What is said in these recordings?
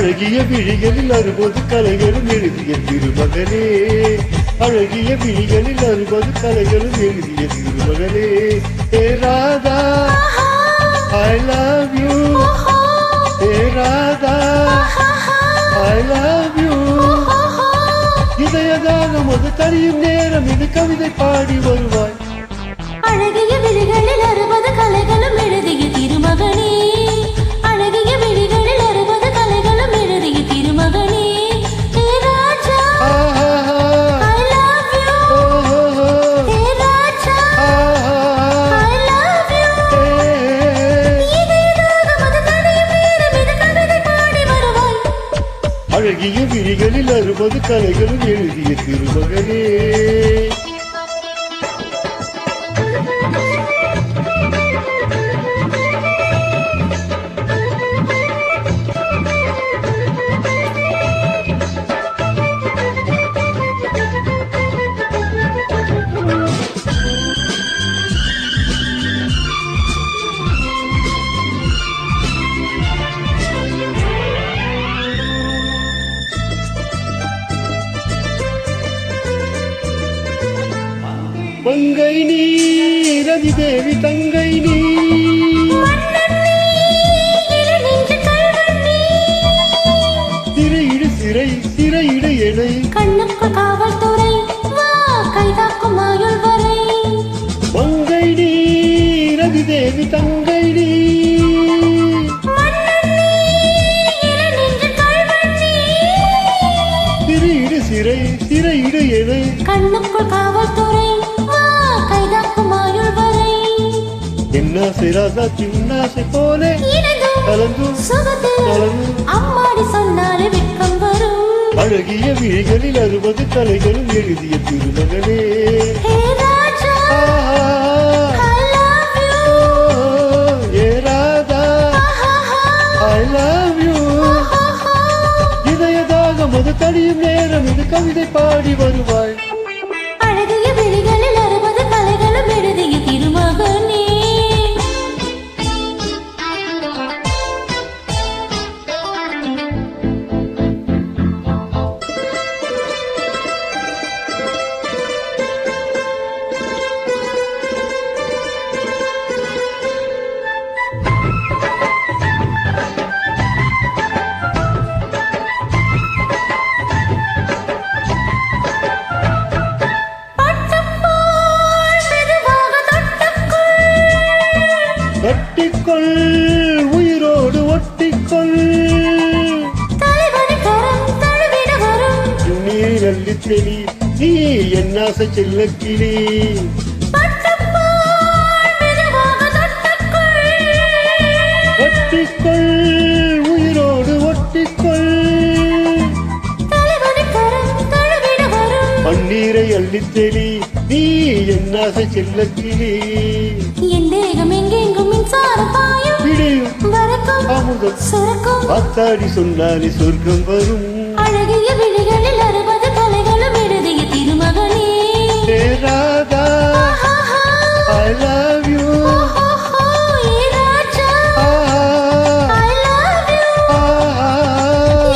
அழகிய விழிகளில் 60 கலைகளும் எழுதிய திருமகனே, அழகிய விழிகளில் 60 கலைகளும் எழுதிய திருமகனே. ஏ Radha I love you, A Radha I love you. இதயதானம் அது கழியும் நேரம் இது கவிதை பாடி வருவாய். அழகிய விழிகளில் 60 கலைகளும் எழுதிய திருமகனே, அழகிய விழிகளில் 60 கலைகளும் எழுதிய திருமகனே. ஏ ராஜா I love you, A Raja I love you. இதயதானம் அது கழியும் நேரம் இது கவிதை பாடி வருவாய். அழகிய விழிகளில் 60 கலைகளும் எழுதிய திருமகனே. மங்கை நீ ரதி தேவி தங்கை நீ, சிறையிடு சிறை சிறையிடு எனை, கண்ணுக்குள் காவல்துறை வா கைதாக்கும் ஆயுள் வரை. மங்கை நீ ரதி தேவி தங்கை நீ, சிறையிடு சிறை சிறையிடு எனை, கண்ணுக்குள் காவல்துறை வா கைதாக்கும் ஆயுள் வரை. என்னாசை ராசா சின்னாசை போலே கலந்தும் கலந்தும் அம்மாடி சொன்னாலே வெட்கம் வரும். அழகிய விழிகளில் 60 கலைகளும் எழுதிய திருமகனே. ஹே ராஜா I love you, A Radha I love you. இதயதாகம் அது தடியும் நேரம் இது கவிதை பாடி வருவாய். அழகிய விழிகளில் 60 கலைகளும் எழுதிய திருமகனே. ஒட்டிக்கொள் உயிரோடு ஒட்டிக்கொள், தலைவனை கரம் தழுவிட வரும். நீர் அள்ளி தெளி நீ என்னாசை செல்லக்கிளி, ஒட்டிக்கொள் உயிரோடு ஒட்டிக்கொள், தலைவனை கரம் தழுவிட வரும். பன்னீரை அள்ளி தெளி நீ என்னாசை செல்லக்கிளி, என் தேகம் எங்கெங்கும் மின்சாரம் பாயும் இடியும் வரக்கும் அமுதம் சுரக்கும். காத்தாடி சொன்னாலே சொர்க்கம் வரும். அழகிய விழிகளில் 60 கலைகளும் எழுதிய திருமகனே. ஏ Radha I love you, A Raja I love you.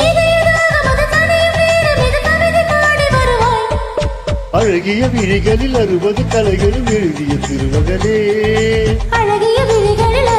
இதயதாகம் அது தணியும் நேரம் இது கவிதை பாடி வருவாய். அழகிய விழிகளில் 60 கலைகளும் எழுதிய திருமகனே. அழகிய விழிகளில்